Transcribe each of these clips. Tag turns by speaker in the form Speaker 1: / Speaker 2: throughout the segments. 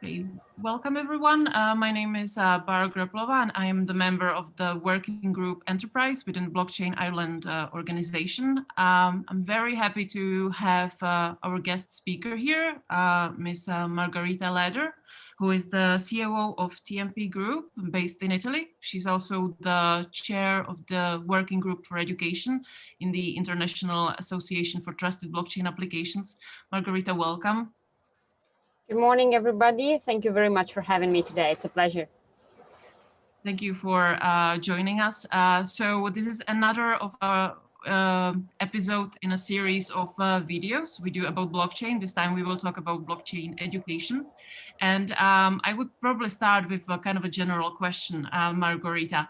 Speaker 1: Okay. Welcome everyone. My name is Margherita, and I am the member of the working group Enterprise within Blockchain Ireland organization. I'm very happy to have our guest speaker here, Ms. Margherita Leder, who is the COO of TMP Group based in Italy. She's also the chair of the working group for education in the International Association for Trusted Blockchain Applications. Margherita, welcome.
Speaker 2: Good morning, everybody. Thank you very much for having me today. It's a pleasure.
Speaker 1: Thank you for joining us. So this is another of our episode in a series of videos we do about blockchain. This time we will talk about blockchain education. And I would probably start with a kind of a general question, Margherita.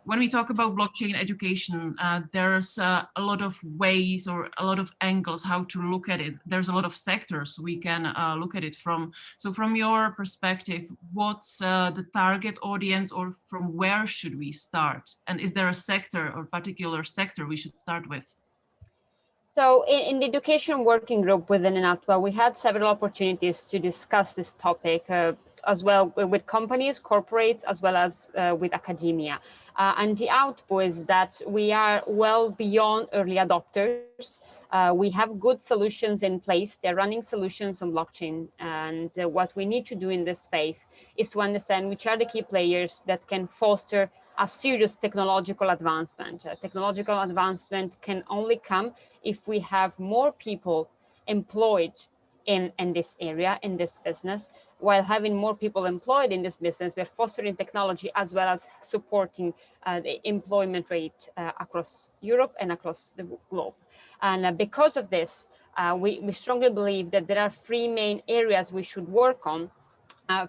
Speaker 1: When we talk about blockchain education, there's a lot of ways or a lot of angles how to look at it. There's a lot of sectors we can look at it from. So from your perspective, what's the target audience, or from where should we start? And is there a sector or particular sector we should start with?
Speaker 2: So in the education working group within INATBA, we had several opportunities to discuss this topic as well with companies, corporates, as well as with academia. And the output is that we are well beyond early adopters. We have good solutions in place. They're running solutions on blockchain. And what we need to do in this phase is to understand which are the key players that can foster a serious technological advancement. Technological advancement can only come if we have more people employed in this area, in this business. While having more people employed in this business, we're fostering technology as well as supporting the employment rate across Europe and across the globe. And because of this, we strongly believe that there are three main areas we should work on.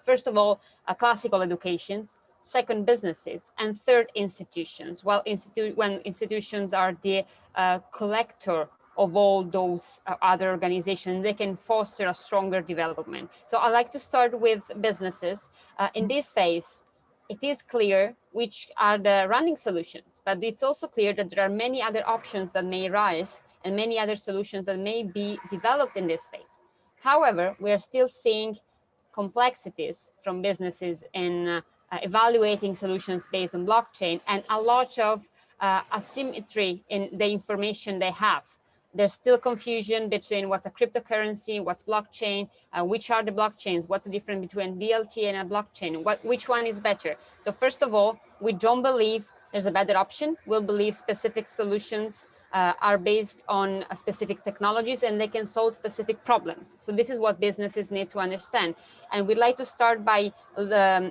Speaker 2: First of all, classical educations, second, businesses, and third, institutions. Well, when institutions are the collector of all those other organizations, they can foster a stronger development. So I like to start with businesses. In this phase, it is clear which are the running solutions, but it's also clear that there are many other options that may arise and many other solutions that may be developed in this phase. However, we are still seeing complexities from businesses in evaluating solutions based on blockchain and a lot of asymmetry in the information they have. There's still confusion between what's a cryptocurrency, what's blockchain, which are the blockchains, what's the difference between DLT and a blockchain, which one is better. So first of all, we don't believe there's a better option. We'll believe specific solutions are based on specific technologies and they can solve specific problems. So this is what businesses need to understand. And we'd like to start by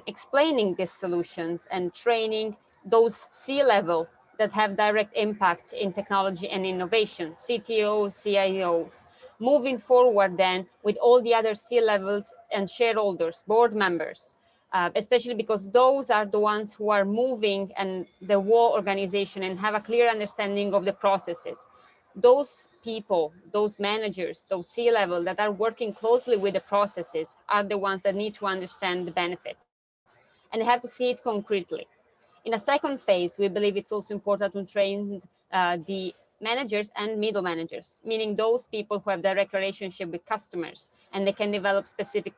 Speaker 2: explaining these solutions and training those C-level that have direct impact in technology and innovation, CTOs, CIOs. Moving forward then with all the other C-levels and shareholders, board members, especially because those are the ones who are moving and the whole organization and have a clear understanding of the processes. Those people, those managers, those C-level that are working closely with the processes are the ones that need to understand the benefits and they have to see it concretely. In a second phase, we believe it's also important to train the managers and middle managers, meaning those people who have direct relationship with customers and they can develop specific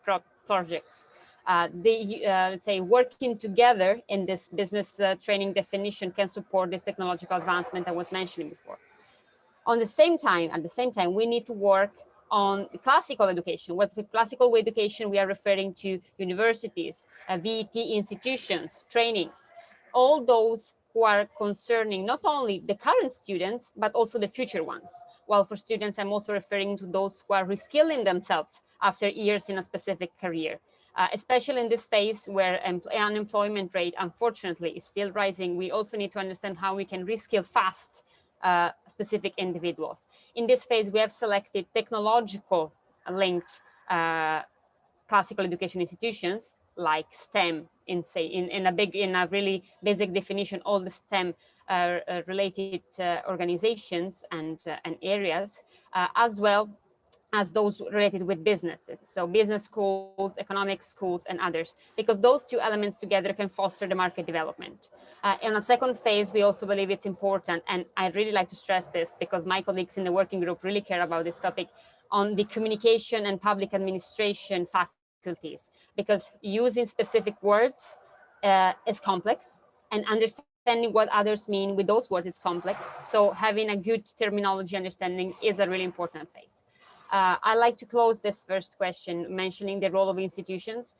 Speaker 2: projects. Let's say working together in this business training definition can support this technological advancement I was mentioning before. At the same time, we need to work on classical education. With classical education, we are referring to universities, VET institutions, trainings, all those who are concerning not only the current students, but also the future ones. While for students, I'm also referring to those who are reskilling themselves after years in a specific career. Especially in this space where unemployment rate, unfortunately, is still rising, we also need to understand how we can reskill fast specific individuals. In this phase, we have selected technological linked classical education institutions like STEM in a really basic definition, all the STEM related organizations and areas, as well as those related with businesses. So business schools, economic schools, and others, because those two elements together can foster the market development. In a second phase, we also believe it's important, and I'd really like to stress this because my colleagues in the working group really care about this topic, on the communication and public administration faculties, because using specific words is complex, and understanding what others mean with those words is complex. So having a good terminology understanding is a really important phase. I like to close this first question mentioning the role of institutions,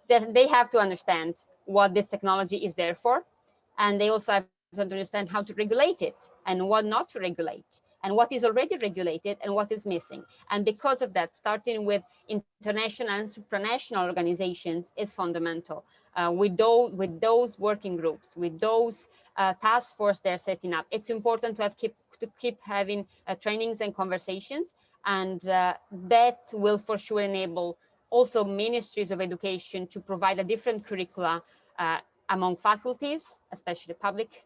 Speaker 2: that they have to understand what this technology is there for, and they also have to understand how to regulate it and what not to regulate, and what is already regulated and what is missing. And because of that, starting with international and supranational organizations is fundamental. With those working groups, with those task force they're setting up, it's important to keep having trainings and conversations, and that will for sure enable also ministries of education to provide a different curricula among faculties, especially public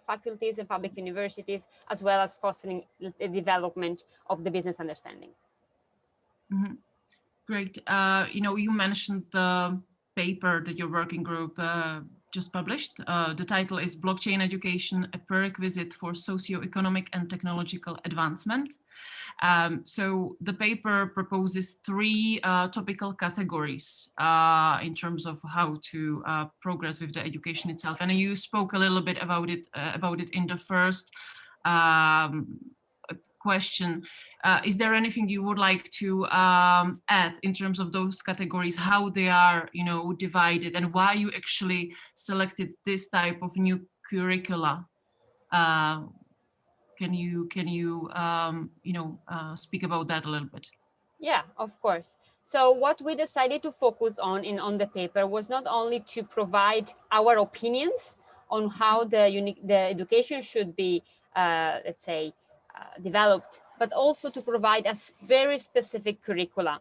Speaker 2: faculties and public universities, as well as fostering the development of the business understanding.
Speaker 1: Mhm. Great. You mentioned the paper that your working group just published. The title is Blockchain Education, a Prerequisite for Socioeconomic and Technological Advancement. So the paper proposes three topical categories in terms of how to progress with the education itself. And you spoke a little bit about it in the first question. Is there anything you would like to add in terms of those categories, how they are, divided, and why you actually selected this type of new curricula? Can you speak about that a little bit?
Speaker 2: Yeah, of course. So what we decided to focus on the paper was not only to provide our opinions on how the education should be, let's say, developed, but also to provide a very specific curricula.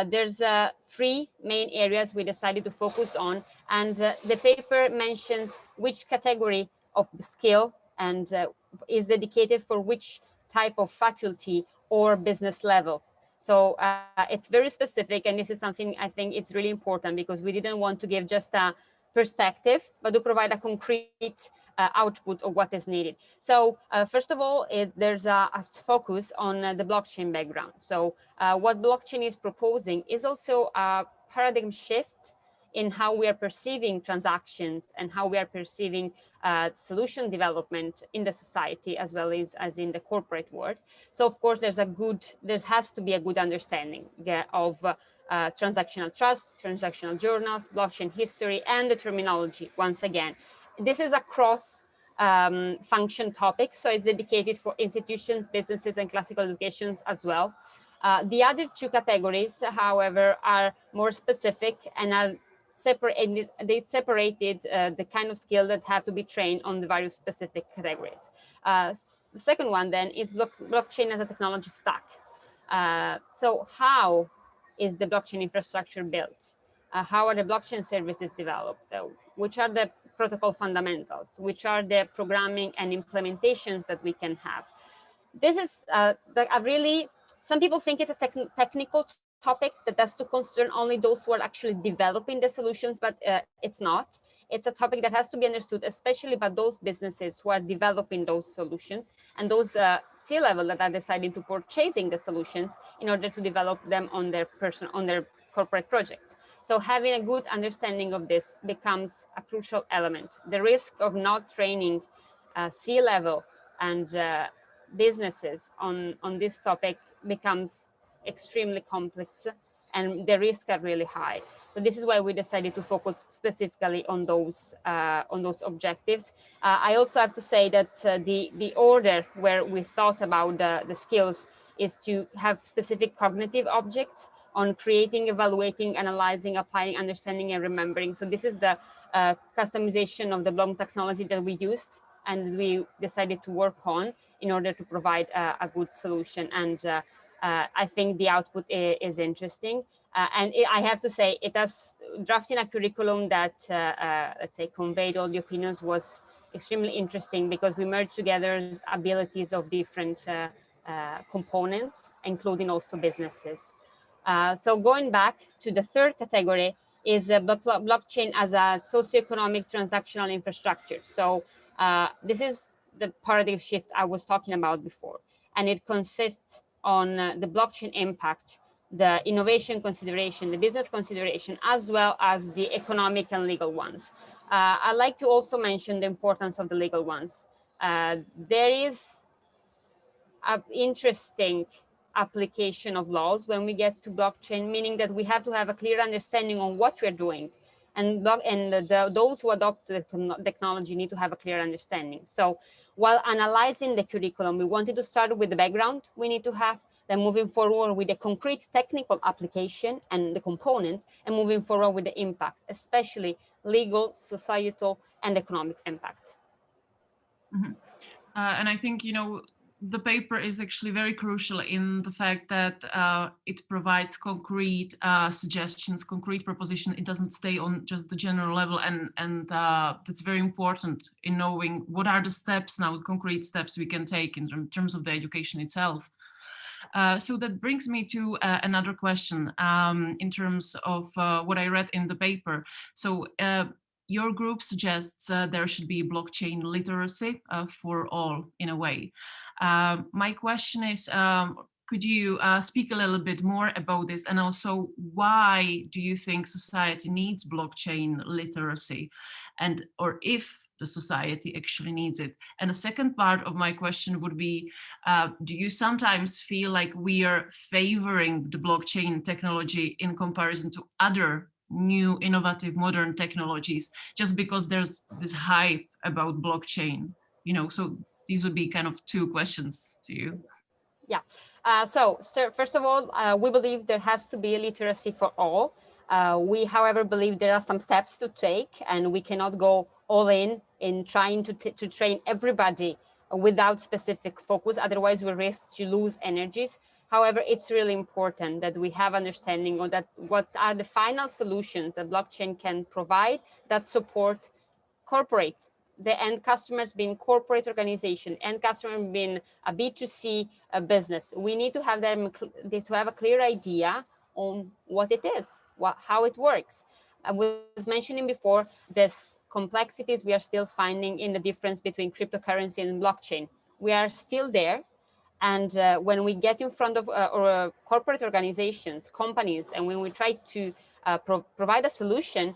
Speaker 2: There's three main areas we decided to focus on, and the paper mentions which category of skill and is dedicated for which type of faculty or business level. So it's very specific, and this is something I think it's really important, because we didn't want to give just a perspective, but to provide a concrete output of what is needed. So first of all, there's a focus on the blockchain background. So what blockchain is proposing is also a paradigm shift in how we are perceiving transactions and how we are perceiving solution development in the society, as well as in the corporate world. So of course, there has to be a good understanding of transactional trust, transactional journals, blockchain history, and the terminology. Once again, this is a cross function topic, so it's dedicated for institutions, businesses, and classical educations as well. The other two categories, however, are more specific and are separated. They separated the kind of skill that have to be trained on the various specific categories. The second one then is blockchain as a technology stack. So how is the blockchain infrastructure built? How are the blockchain services developed? Which are the protocol fundamentals? Which are the programming and implementations that we can have? This is some people think it's a technical topic that has to concern only those who are actually developing the solutions, but it's not. It's a topic that has to be understood, especially by those businesses who are developing those solutions, and those C-level that are deciding to purchasing the solutions in order to develop them on their corporate projects. So having a good understanding of this becomes a crucial element. The risk of not training C-level and businesses on this topic becomes extremely complex, and the risks are really high. So this is why we decided to focus specifically on those objectives. I also have to say that the order where we thought about the skills is to have specific cognitive objects on creating, evaluating, analyzing, applying, understanding, and remembering. So this is the customization of the block technology that we used and we decided to work on in order to provide a good solution. And I think the output is interesting. I have to say, drafting a curriculum that, let's say, conveyed all the opinions was extremely interesting, because we merged together abilities of different components, including also businesses. So going back to the third category is blockchain as a socioeconomic transactional infrastructure. So this is the paradigm shift I was talking about before, and it consists on the blockchain impact, the innovation consideration, the business consideration, as well as the economic and legal ones. I'd like to also mention the importance of the legal ones. There is an interesting application of laws when we get to blockchain, meaning that we have to have a clear understanding on what we're doing. And those who adopt the technology need to have a clear understanding. So while analyzing the curriculum, we wanted to start with the background we need to have, then moving forward with the concrete technical application and the components, and moving forward with the impact, especially legal, societal, and economic impact.
Speaker 1: Mm-hmm. And I think, the paper is actually very crucial in the fact that it provides concrete suggestions, concrete proposition. It doesn't stay on just the general level, and that's very important in knowing what are the steps now, concrete steps we can take in terms of the education itself. So that brings me to another question in terms of what I read in the paper. So your group suggests there should be blockchain literacy for all, in a way. My question is, could you speak a little bit more about this, and also why do you think society needs blockchain literacy, and or if the society actually needs it? And the second part of my question would be, do you sometimes feel like we are favoring the blockchain technology in comparison to other new innovative modern technologies just because there's this hype about blockchain? So these would be kind of two questions to you.
Speaker 2: Yeah. So first of all, we believe there has to be literacy for all. We, however, believe there are some steps to take, and we cannot go all in trying to train everybody without specific focus. Otherwise, we risk to lose energies. However, it's really important that we have understanding of that what are the final solutions that blockchain can provide that support corporates, the end customers being corporate organization, end customer being a B2C business. We need to have them to have a clear idea on what it is, how it works. I was mentioning before this complexities we are still finding in the difference between cryptocurrency and blockchain. We are still there. And when we get in front of corporate organizations, companies, and when we try to provide a solution,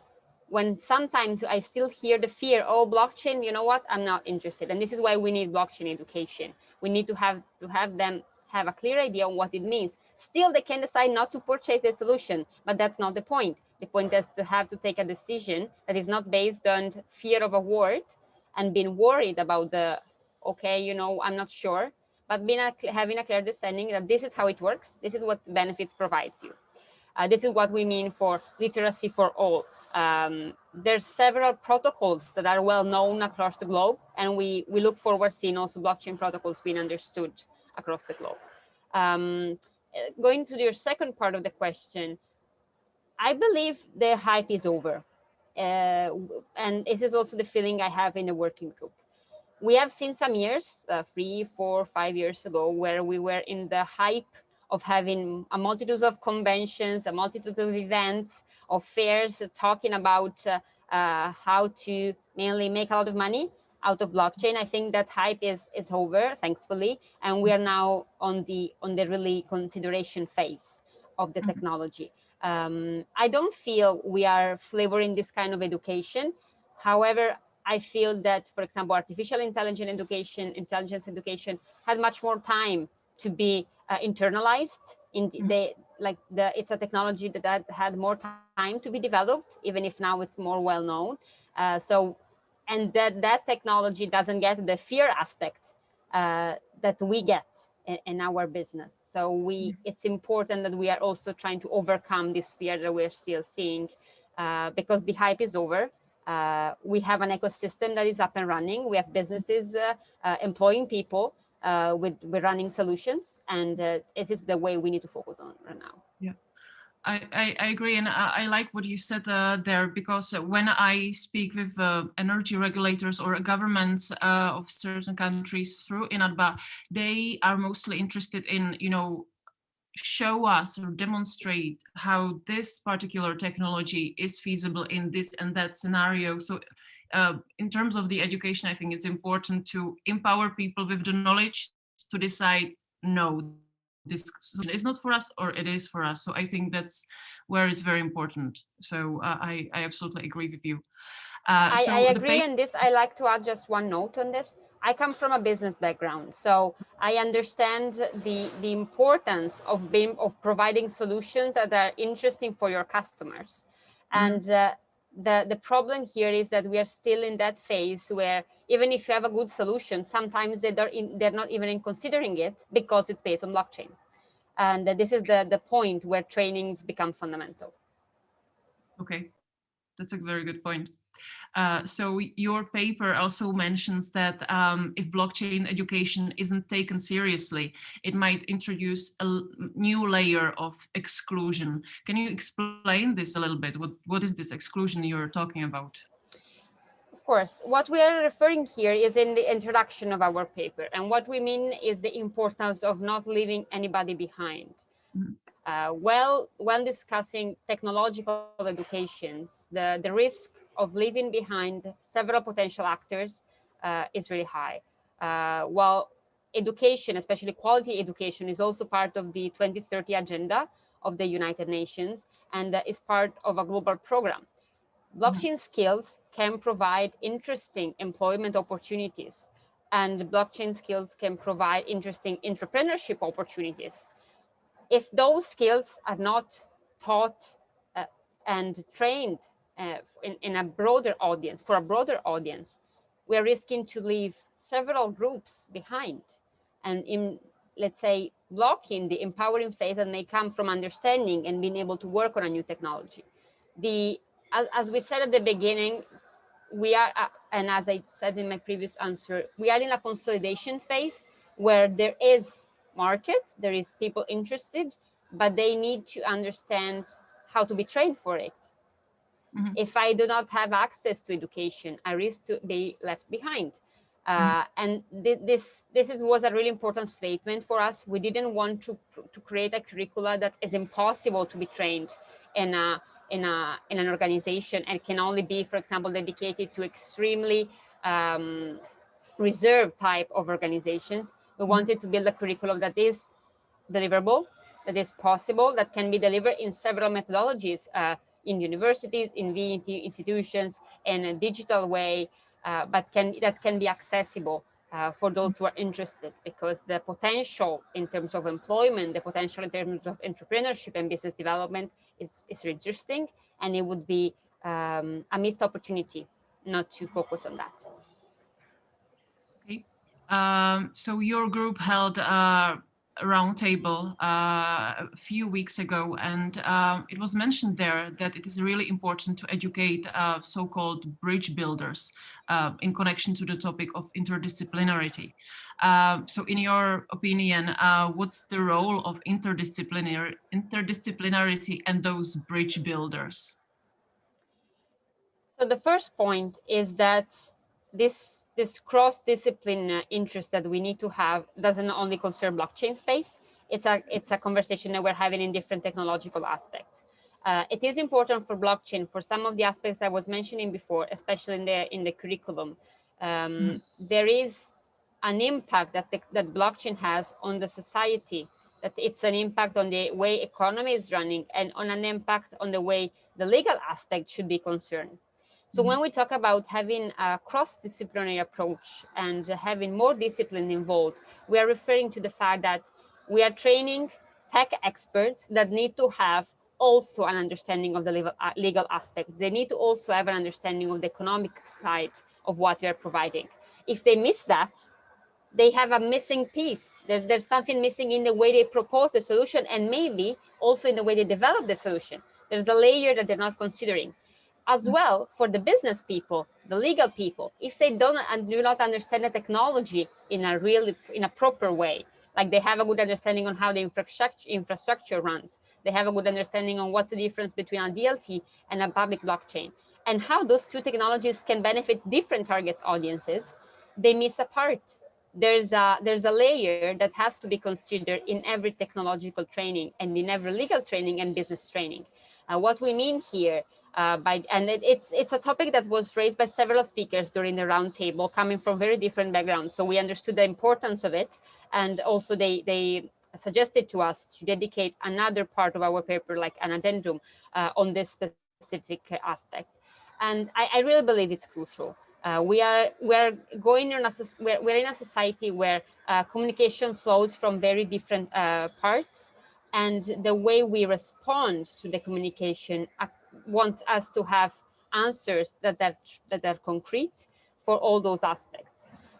Speaker 2: when sometimes I still hear the fear, oh, blockchain, you know what, I'm not interested. And this is why we need blockchain education. We need to have them have a clear idea on what it means. Still, they can decide not to purchase the solution, but that's not the point. The point is to have to take a decision that is not based on fear of a word and being worried about okay, I'm not sure, but having a clear understanding that this is how it works, this is what benefits provides you. This is what we mean for literacy for all. There's several protocols that are well known across the globe, and we look forward seeing also blockchain protocols being understood across the globe. Going to your second part of the question, I believe the hype is over. And this is also the feeling I have in the working group. We have seen some years, 3, 4, 5 years ago, where we were in the hype of having a multitude of conventions, a multitude of events, of fairs, talking about how to mainly make a lot of money out of blockchain. I think that hype is over, thankfully, and we are now on the really consideration phase of the technology. I don't feel we are flavoring this kind of education. However, I feel that, for example, artificial intelligence education had much more time to be internalized. It's a technology that had more time to be developed, even if now it's more well known. And that technology doesn't get the fear aspect that we get in our business. So it's important that we are also trying to overcome this fear that we're still seeing because the hype is over. We have an ecosystem that is up and running. We have businesses employing people with running solutions, and it is the way we need to focus on right now.
Speaker 1: Yeah. I agree, and I like what you said there, because when I speak with energy regulators or governments of certain countries through INATBA, they are mostly interested in, show us or demonstrate how this particular technology is feasible in this and that scenario. So in terms of the education, I think it's important to empower people with the knowledge to decide, no, this solution is not for us or it is for us. So I think that's where it's very important. So I absolutely agree with you.
Speaker 2: I
Speaker 1: So the
Speaker 2: agree on this. I like to add just one note on this. I come from a business background, so I understand the importance of providing solutions that are interesting for your customers. And the problem here is that we are still in that phase where even if you have a good solution, sometimes they're not even considering it because it's based on blockchain. And this is the point where trainings become fundamental.
Speaker 1: Okay, that's a very good point. So your paper also mentions that if blockchain education isn't taken seriously, it might introduce a new layer of exclusion. Can you explain this a little bit? What is this exclusion you're talking about?
Speaker 2: Of course, what we are referring here is in the introduction of our paper. And what we mean is the importance of not leaving anybody behind. When discussing technological educations, the risk of leaving behind several potential actors is really high. While education, especially quality education, is also part of the 2030 agenda of the United Nations and is part of a global program. Blockchain skills can provide interesting employment opportunities, and blockchain skills can provide interesting entrepreneurship opportunities. If those skills are not taught and trained in a broader audience, for a broader audience, we are risking to leave several groups behind, and in, let's say, blocking the empowering phase that may come from understanding and being able to work on a new technology. As we said at the beginning, we are, and as I said in my previous answer, we are in a consolidation phase where there is market, there is people interested, but they need to understand how to be trained for it. If I do not have access to education, I risk to be left behind. And this was a really important statement for us. We didn't want to create a curricula that is impossible to be trained in an organization and can only be, for example, dedicated to extremely reserved type of organizations. We wanted to build a curriculum that is deliverable, that is possible, that can be delivered in several methodologies, in universities, in VET institutions, in a digital way, but that can be accessible for those who are interested, because the potential in terms of employment, the potential in terms of entrepreneurship and business development is interesting, and it would be a missed opportunity not to focus on that.
Speaker 1: Okay. So your group held a roundtable a few weeks ago, and it was mentioned there that it is really important to educate so-called bridge builders in connection to the topic of interdisciplinarity. So in your opinion, what's the role of interdisciplinarity and those bridge builders?
Speaker 2: So the first point is that this cross-discipline interest that we need to have doesn't only concern blockchain space. It's a conversation that we're having in different technological aspects. It is important for blockchain for some of the aspects I was mentioning before, especially in the curriculum. There is an impact that blockchain has on the society, that it's an impact on the way economy is running, and on an impact on the way the legal aspect should be concerned. So when we talk about having a cross-disciplinary approach and having more discipline involved, we are referring to the fact that we are training tech experts that need to have also an understanding of the legal aspect. They need to also have an understanding of the economic side of what we are providing. If they miss that, they have a missing piece. There's something missing in the way they propose the solution, and maybe also in the way they develop the solution. There's a layer that they're not considering. As well, for the business people, the legal people, if they do not understand the technology in a proper way, Like they have a good understanding on how the infrastructure runs. They have a good understanding on what's the difference between a DLT and a public blockchain, and how those two technologies can benefit different target audiences. They miss a part. There's a layer that has to be considered in every technological training and in every legal training and business training. What we mean here it's a topic that was raised by several speakers during the roundtable, coming from very different backgrounds. So we understood the importance of it, and also they suggested to us to dedicate another part of our paper, like an addendum, on this specific aspect. And I really believe it's crucial. We're in a society where communication flows from very different parts, and the way we respond to the communication wants us to have answers that are concrete for all those aspects.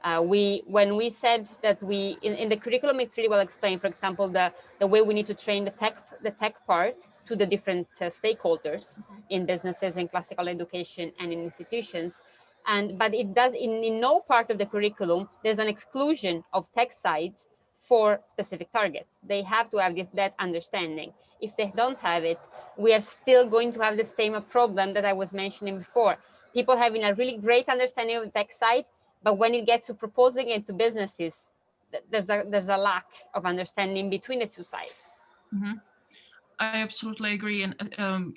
Speaker 2: When we said that in the curriculum, it's really well explained. For example, the way we need to train the tech part to the different stakeholders in businesses, in classical education, and in institutions. But it does in no part of the curriculum there's an exclusion of tech sides for specific targets. They have to have that understanding. If they don't have it, we are still going to have the same problem that I was mentioning before. People having a really great understanding of the tech side, but when it gets to proposing it to businesses, there's a lack of understanding between the two sides.
Speaker 1: Mm-hmm. I absolutely agree. And,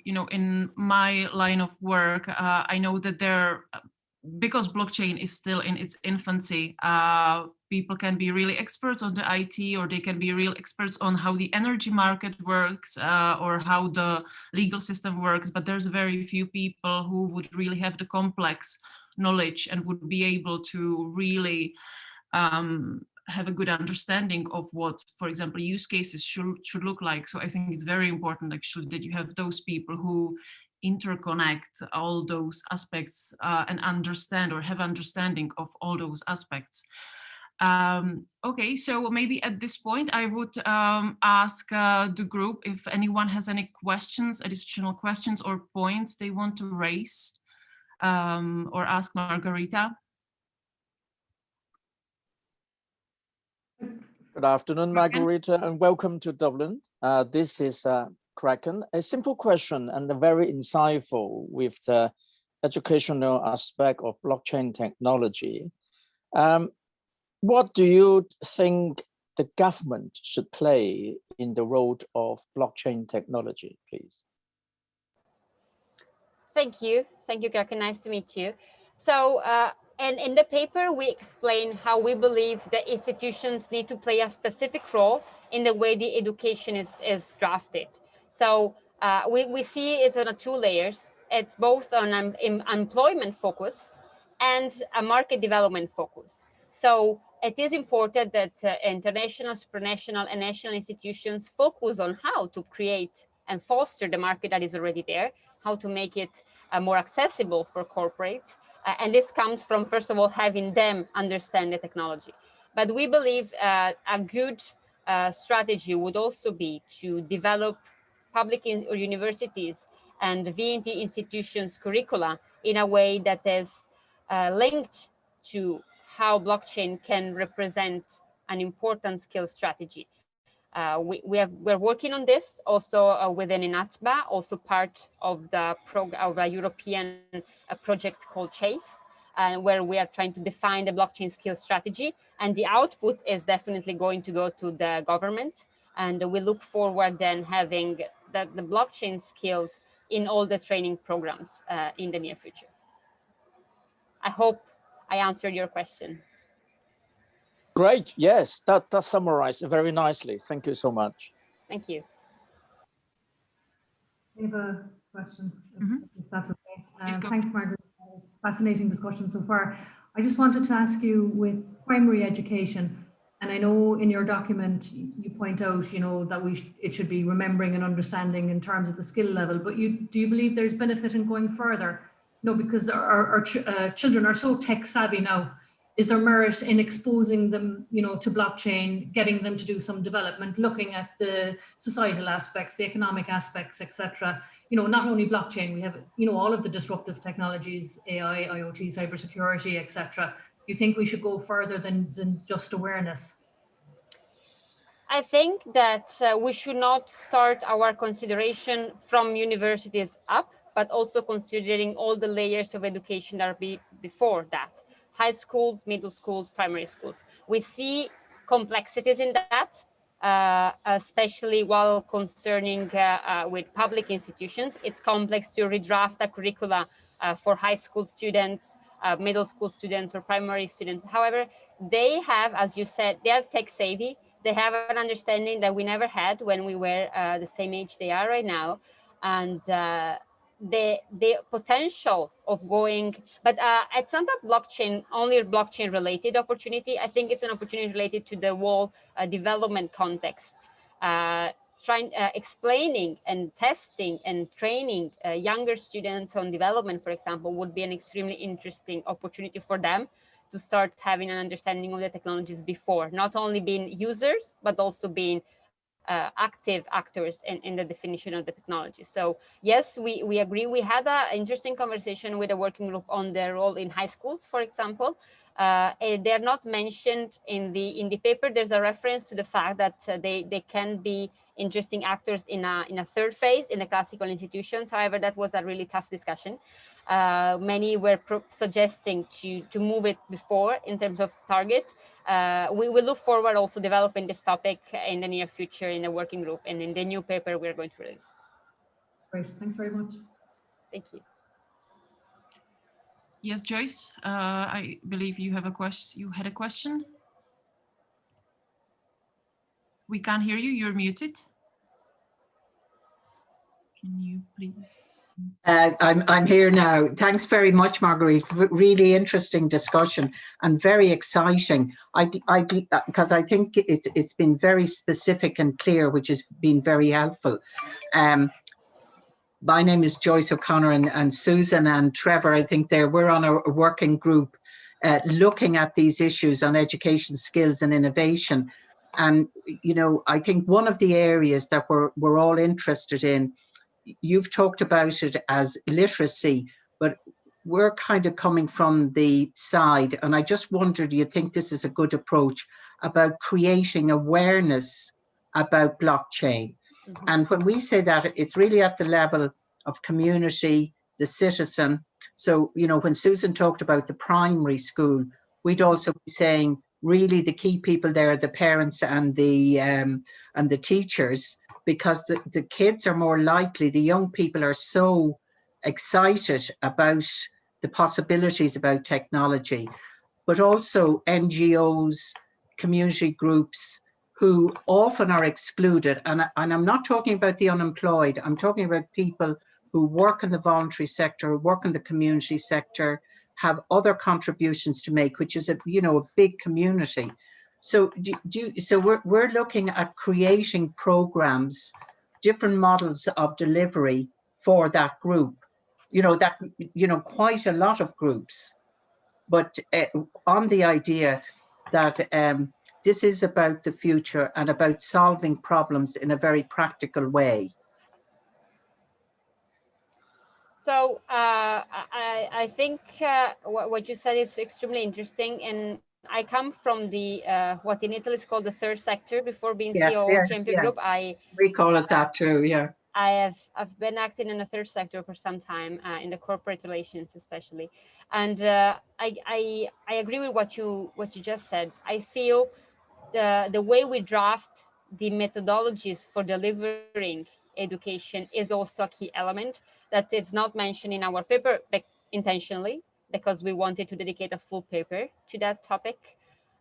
Speaker 1: in my line of work, I know that because blockchain is still in its infancy, people can be really experts on the IT, or they can be real experts on how the energy market works, or how the legal system works. But there's very few people who would really have the complex knowledge and would be able to really have a good understanding of what, for example, use cases should look like. So I think it's very important actually that you have those people who interconnect all those aspects and understand or have understanding of all those aspects. Okay, so maybe at this point I would ask the group if anyone has any questions, additional questions or points they want to raise, or ask Margherita.
Speaker 3: Good afternoon, Margherita, and welcome to Dublin. This is Kraken. A simple question and very insightful with the educational aspect of blockchain technology. What do you think the government should play in the role of blockchain technology, please?
Speaker 2: Thank you, Kraken. Nice to meet you. So, and in the paper, we explain how we believe that institutions need to play a specific role in the way the education is drafted. So we see it on two layers. It's both on an employment focus and a market development focus. So it is important that international, supranational, and national institutions focus on how to create and foster the market that is already there, how to make it more accessible for corporates. And this comes from, first of all, having them understand the technology. But we believe a good strategy would also be to develop public or universities and V&T institutions curricula in a way that is linked to how blockchain can represent an important skill strategy. We're working on this also within INATBA, also part of a European project called Chase, where we are trying to define the blockchain skill strategy. And the output is definitely going to go to the government. And we look forward then having the blockchain skills in all the training programs in the near future. I hope I answered your question.
Speaker 3: Great, yes, that summarized very nicely. Thank you so much.
Speaker 2: Thank you.
Speaker 4: I have a question, if that's okay.
Speaker 1: Go.
Speaker 4: Thanks, Margaret. It's fascinating discussion so far. I just wanted to ask you, with primary education, and I know in your document you point out, that it should be remembering and understanding in terms of the skill level. But do you believe there's benefit in going further? Because our children are so tech savvy now. Is there merit in exposing them, to blockchain, getting them to do some development, looking at the societal aspects, the economic aspects, etc.? Not only blockchain, we have, all of the disruptive technologies, AI, IoT, cybersecurity, etc. Do you think we should go further than just awareness?
Speaker 2: I think that we should not start our consideration from universities up, but also considering all the layers of education that are before that. High schools, middle schools, primary schools. We see complexities in that, especially while concerning with public institutions. It's complex to redraft a curricula for high school students, middle school students, or primary students. However, they have, as you said, they are tech savvy. They have an understanding that we never had when we were the same age they are right now. And the potential of going, but it's not a blockchain, only a blockchain related opportunity. I think it's an opportunity related to the whole development context. Explaining and testing and training younger students on development, for example, would be an extremely interesting opportunity for them to start having an understanding of the technologies before, not only being users, but also being active actors in the definition of the technology. So yes, we agree. We had an interesting conversation with a working group on their role in high schools, for example. They're not mentioned in the paper. There's a reference to the fact that they can be interesting actors in a third phase in the classical institutions. However, that was a really tough discussion. Many were suggesting to move it before in terms of target. We will look forward also developing this topic in the near future in the working group and in the new paper we're going to release.
Speaker 4: Great, thanks very much.
Speaker 2: Thank you.
Speaker 1: Yes, Joyce, I believe you have a question. You had a question. We can't hear you. You're muted. Can you please?
Speaker 5: I'm here now. Thanks very much, Margherita. Really interesting discussion and very exciting. Because I think it's been very specific and clear, which has been very helpful. My name is Joyce O'Connor, and Susan and Trevor, I think we're on a working group looking at these issues on education skills and innovation. And, you know, I think one of the areas that we're all interested in, you've talked about it as literacy, but we're kind of coming from the side, and I just wonder, do you think this is a good approach about creating awareness about blockchain? Mm-hmm. And when we say that, it's really at the level of community, the citizen. So, you know, when Susan talked about the primary school, we'd also be saying really the key people there are the parents and the teachers, because the kids are more likely, the young people are so excited about the possibilities about technology, but also NGOs, community groups who often are excluded. And I'm not talking about the unemployed, I'm talking about people who work in the voluntary sector, work in the community sector, have other contributions to make, which is a big community. So we're looking at creating programs, different models of delivery for that group. Quite a lot of groups, but on the idea that this is about the future and about solving problems in a very practical way.
Speaker 2: So I think what you said is extremely interesting, and I come from the what in Italy is called the third sector. Before being CEO of Champion Group,
Speaker 5: we call it that too. Yeah,
Speaker 2: I've been acting in the third sector for some time, in the corporate relations especially, and I agree with what you just said. I feel the way we draft the methodologies for delivering education is also a key element that is not mentioned in our paper intentionally, because we wanted to dedicate a full paper to that topic.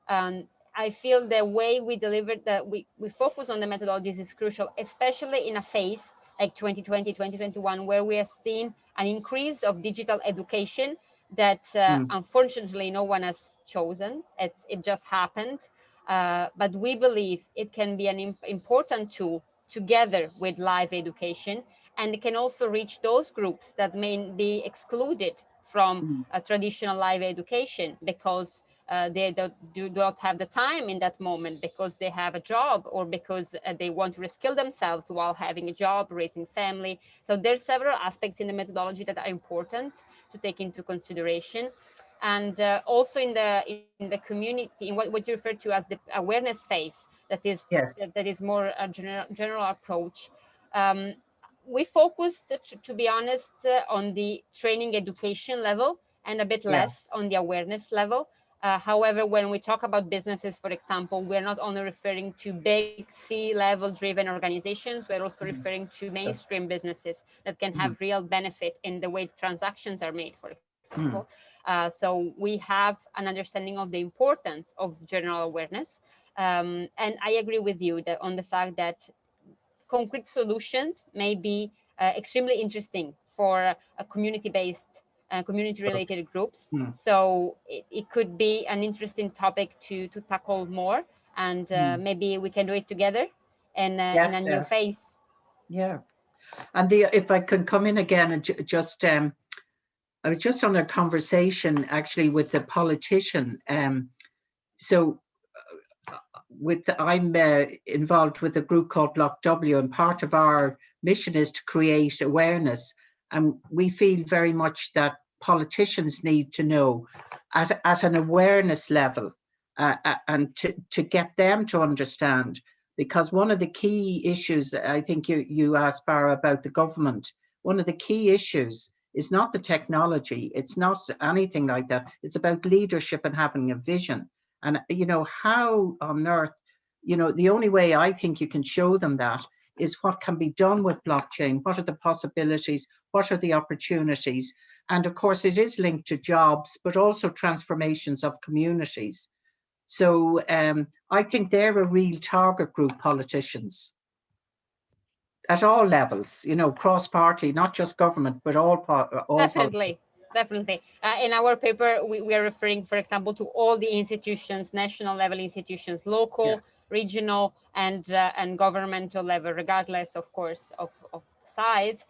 Speaker 2: I feel the way we delivered that we focus on the methodologies is crucial, especially in a phase like 2020, 2021, where we have seen an increase of digital education that unfortunately no one has chosen. It just happened. But we believe it can be an important tool together with live education, and it can also reach those groups that may be excluded from a traditional live education because they do not have the time in that moment, because they have a job, or because they want to reskill themselves while having a job, raising family. So there's several aspects in the methodology that are important to take into consideration. and also in the community, in what you refer to as the awareness phase,
Speaker 5: Yes.
Speaker 2: that is more a general approach. Um, we focused, to be honest, on the training education level and a bit
Speaker 5: Yeah.
Speaker 2: less on the awareness level. However, when we talk about businesses, for example, we're not only referring to big C-level driven organizations, we're also referring to mainstream businesses that can have real benefit in the way transactions are made, for example. So we have an understanding of the importance of general awareness. And I agree with you that on the fact that concrete solutions may be extremely interesting for a community-based, community-related groups. So it could be an interesting topic to tackle more, and maybe we can do it together in a new phase.
Speaker 5: Yeah. And if I could come in again and just, I was just on a conversation actually with the politician. So I'm involved with a group called Block W, and part of our mission is to create awareness. And we feel very much that politicians need to know at an awareness level, and to get them to understand. Because one of the key issues, I think you asked, Barra, about the government, one of the key issues is not the technology. It's not anything like that. It's about leadership and having a vision. And, how on earth, the only way I think you can show them that is what can be done with blockchain. What are the possibilities? What are the opportunities? And of course, it is linked to jobs, but also transformations of communities. So I think they're a real target group, politicians, at all levels, cross-party, not just government, but all
Speaker 2: Definitely. Definitely. In our paper, we are referring, for example, to all the institutions, national level institutions, local, regional, and governmental level, regardless, of course, of size,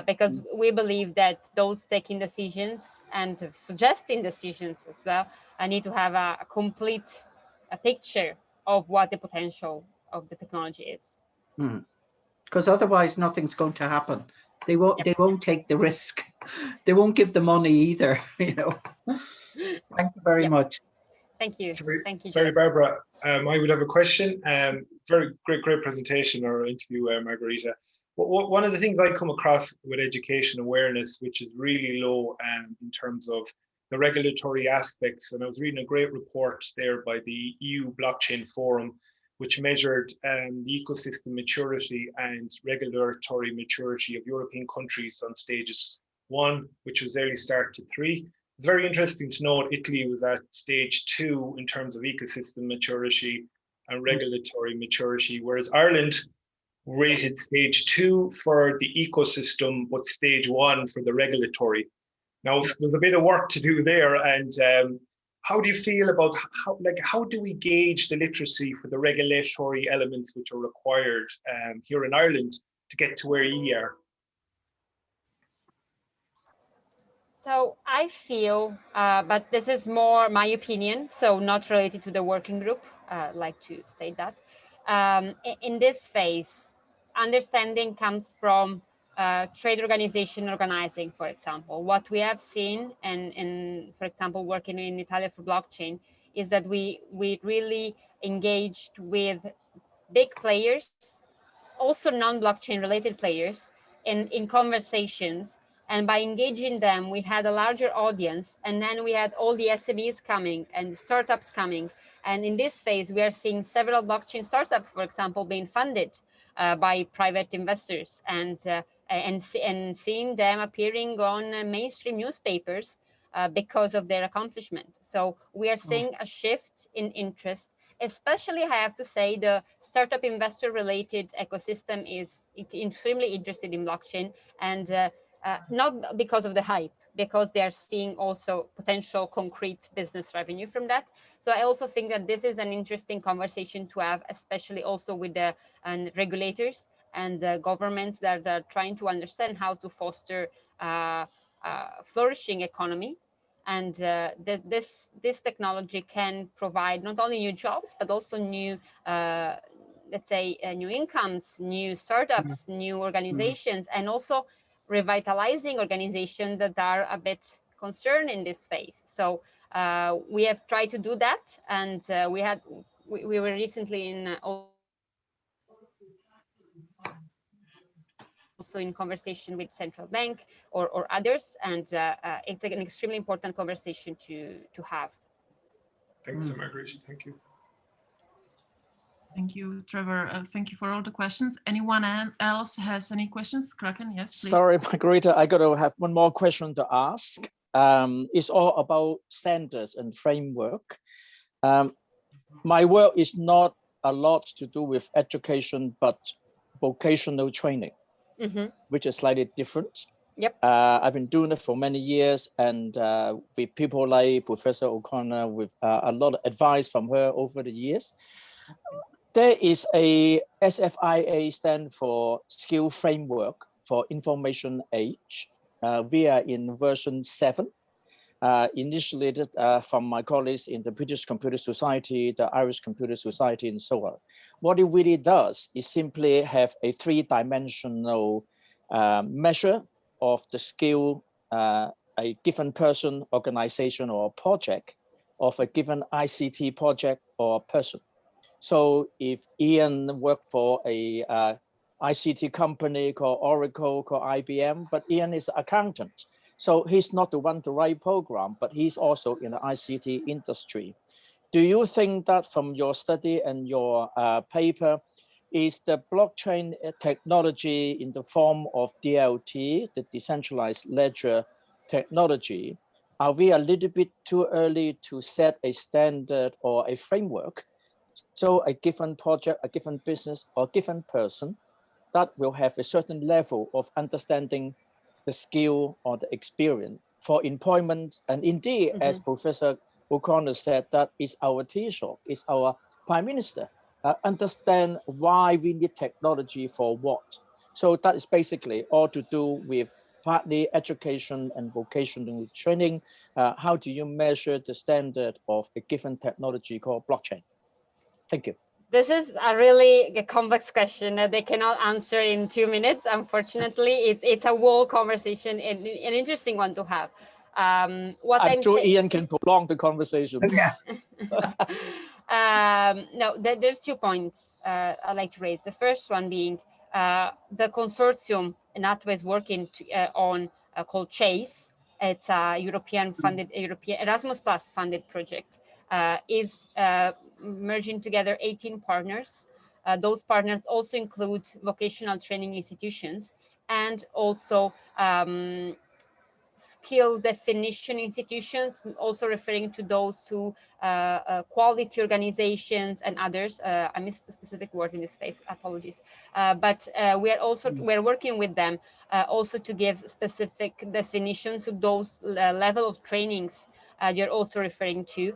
Speaker 2: because we believe that those taking decisions and suggesting decisions as well need to have a complete picture of what the potential of the technology is.
Speaker 5: Because otherwise nothing's going to happen. They won't take the risk. They won't give the money either. Thank you very much.
Speaker 2: Thank you. Thank you.
Speaker 6: Sorry, Barbara. I would have a question. Very great presentation or interview, Margherita. One of the things I come across with education awareness, which is really low in terms of the regulatory aspects, and I was reading a great report there by the EU Blockchain Forum, which measured the ecosystem maturity and regulatory maturity of European countries on stages 1, which was early start, to 3. It's very interesting to note Italy was at stage 2 in terms of ecosystem maturity and regulatory maturity, whereas Ireland rated stage 2 for the ecosystem, but stage 1 for the regulatory. Now, there's a bit of work to do there, and how do you feel about how do we gauge the literacy for the regulatory elements which are required here in Ireland to get to where you are?
Speaker 2: So I feel, but this is more my opinion, so not related to the working group, like to state that. In this phase, understanding comes from trade organization organizing, for example. What we have seen, and for example, working in Italy for blockchain, is that we really engaged with big players, also non-blockchain related players, in conversations. And by engaging them, we had a larger audience, and then we had all the SMEs coming and startups coming. And in this phase, we are seeing several blockchain startups, for example, being funded by private investors, and seeing them appearing on mainstream newspapers because of their accomplishment. So we are seeing a shift in interest. Especially, I have to say, the startup investor related ecosystem is extremely interested in blockchain, and not because of the hype, because they are seeing also potential concrete business revenue from that. So I also think that this is an interesting conversation to have, especially also with the regulators and the governments that are trying to understand how to foster flourishing economy. And this technology can provide not only new jobs, but also new, let's say, new incomes, new startups, new organizations, and also revitalizing organizations that are a bit concerned in this phase. So We have tried to do that, and we were recently in also in conversation with central bank or others, and it's an extremely important conversation to have.
Speaker 6: Thanks, Margherita. Thank you.
Speaker 1: Thank you, Trevor. Thank you for all the questions. Anyone else has any questions? Kraken, yes, please.
Speaker 3: Sorry, Margherita, I got to have one more question to ask. It's all about standards and framework. My work is not a lot to do with education, but vocational training, which is slightly different.
Speaker 2: Yep.
Speaker 3: I've been doing it for many years, and with people like Professor O'Connor, with a lot of advice from her over the years. There is a SFIA, stand for Skill Framework for Information Age. We are in version 7, initiated from my colleagues in the British Computer Society, the Irish Computer Society, and so on. What it really does is simply have a 3-dimensional measure of the skill a given person, organization, or project of a given ICT project or person. So if Ian worked for a ICT company called Oracle, called IBM, but Ian is an accountant. So he's not the one to write program, but he's also in the ICT industry. Do you think that from your study and your paper, is the blockchain technology in the form of DLT, the decentralized ledger technology, are we a little bit too early to set a standard or a framework? So a given project, a given business, or a given person that will have a certain level of understanding the skill or the experience for employment. And indeed, as Professor O'Connor said, that is our Taoiseach, is our Prime Minister, understand why we need technology for what. So that is basically all to do with partly education and vocational training. How do you measure the standard of a given technology called blockchain? Thank you.
Speaker 2: This is a really complex question that they cannot answer in 2 minutes. Unfortunately, it's a whole conversation and an interesting one to have.
Speaker 3: I'm sure Ian can prolong the conversation.
Speaker 5: Yeah.
Speaker 2: No, there's 2 points I'd like to raise. The first one being the consortium INATBA is working on called CHASE. It's a European Erasmus Plus funded project. Is merging together 18 partners. Those partners also include vocational training institutions and also skill definition institutions, also referring to those who quality organizations and others. I missed the specific word in this space, apologies. But we're working with them also to give specific definitions of those level of trainings you're also referring to.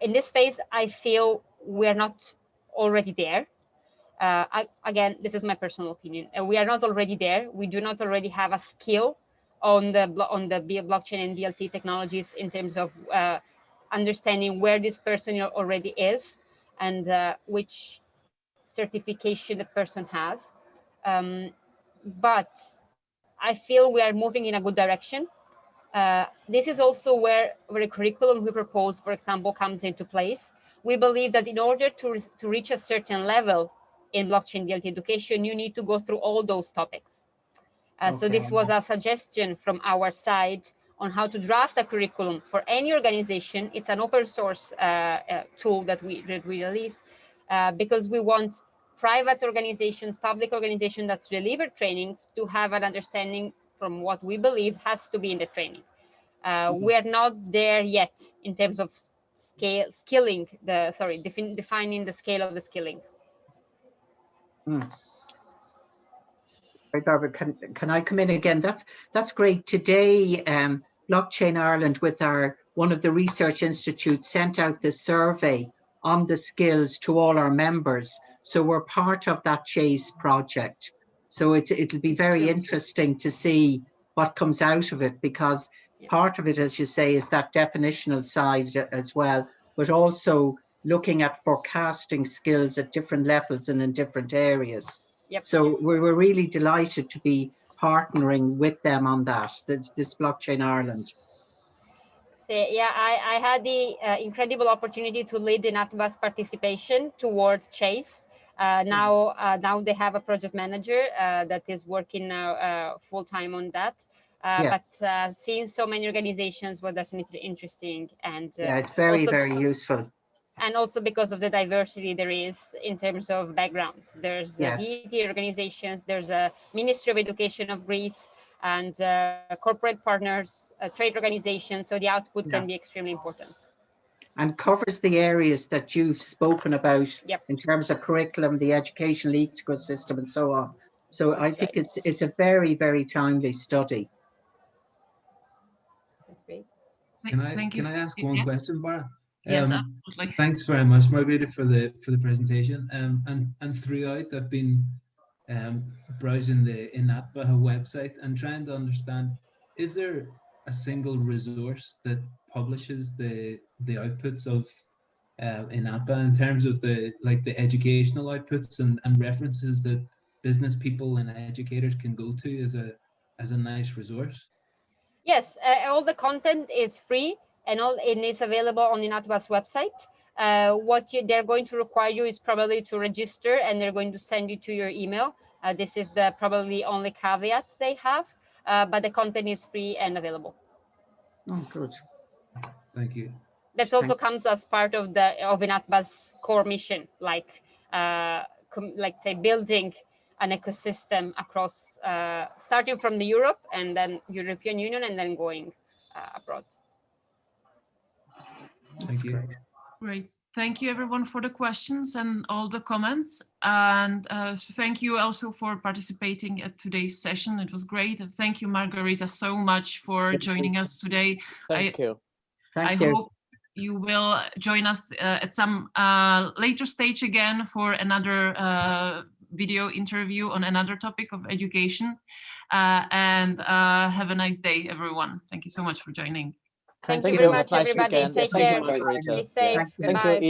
Speaker 2: In this space, I feel we're not already there. Again, this is my personal opinion. We are not already there. We do not already have a skill on the blockchain and DLT technologies in terms of understanding where this person already is and which certification the person has. But I feel we are moving in a good direction. This is also where the curriculum we propose, for example, comes into place. We believe that in order to reach a certain level in blockchain DLT education, you need to go through all those topics. So this was a suggestion from our side on how to draft a curriculum for any organization. It's an open source tool that we released because we want private organizations, public organizations that deliver trainings to have an understanding from what we believe has to be in the training. We are not there yet in terms of defining the scale of the skilling.
Speaker 5: Barbara, can I come in again? That's great. Today, Blockchain Ireland, with one of the research institutes, sent out this survey on the skills to all our members. So we're part of that CHASE project. So it'll be very interesting to see what comes out of it, because part of it, as you say, is that definitional side as well, but also looking at forecasting skills at different levels and in different areas. So we were really delighted to be partnering with them on that, this Blockchain Ireland.
Speaker 2: So yeah, I had the incredible opportunity to lead INATBA's participation towards Chase. Now they have a project manager that is working now full time on that.
Speaker 5: Yeah.
Speaker 2: But seeing so many organizations was definitely interesting, and
Speaker 5: Yeah, it's very,
Speaker 2: also,
Speaker 5: very useful.
Speaker 2: and also because of the diversity there is in terms of backgrounds. There's
Speaker 5: Yes.
Speaker 2: VAT organizations, there's a Ministry of Education of Greece, and corporate partners, trade organizations. So the output can be extremely important.
Speaker 5: And covers the areas that you've spoken about
Speaker 2: Yep.
Speaker 5: in terms of curriculum, the educational ecosystem, and so on. So I
Speaker 2: That's
Speaker 5: think
Speaker 2: right.
Speaker 5: it's a very, very timely study.
Speaker 2: That's great.
Speaker 1: Thank you.
Speaker 7: Can I ask one question, Bara?
Speaker 1: Yes, absolutely.
Speaker 7: Thanks very much, Margherita, for the presentation. And throughout, I've been browsing the INATBA website and trying to understand: is there a single resource that publishes the outputs of INATBA in terms of the educational outputs and references that business people and educators can go to as a nice resource?
Speaker 2: Yes, all the content is free and all it is available on INATBA's website. What they're going to require you is probably to register, and they're going to send you to your email. This is the probably only caveat they have, but the content is free and available.
Speaker 5: Oh, good.
Speaker 7: Thank you.
Speaker 2: That also comes as part of INATBA's core mission, like say building an ecosystem across, starting from the Europe and then European Union and then going abroad.
Speaker 7: Thank you.
Speaker 1: Great. Thank you everyone for the questions and all the comments. And so thank you also for participating at today's session. It was great. And thank you, Margherita, so much for joining us today.
Speaker 3: Thank you.
Speaker 1: I hope you will join us at some later stage again for another video interview on another topic of education. And have a nice day, everyone. Thank you so much for joining.
Speaker 2: Thank you very much,
Speaker 3: Nice
Speaker 2: everybody.
Speaker 3: weekend.
Speaker 2: Take
Speaker 3: Thank
Speaker 2: care.
Speaker 3: you, Margherita.
Speaker 2: Be safe.
Speaker 3: Thank
Speaker 2: Goodbye.
Speaker 3: you, Ian.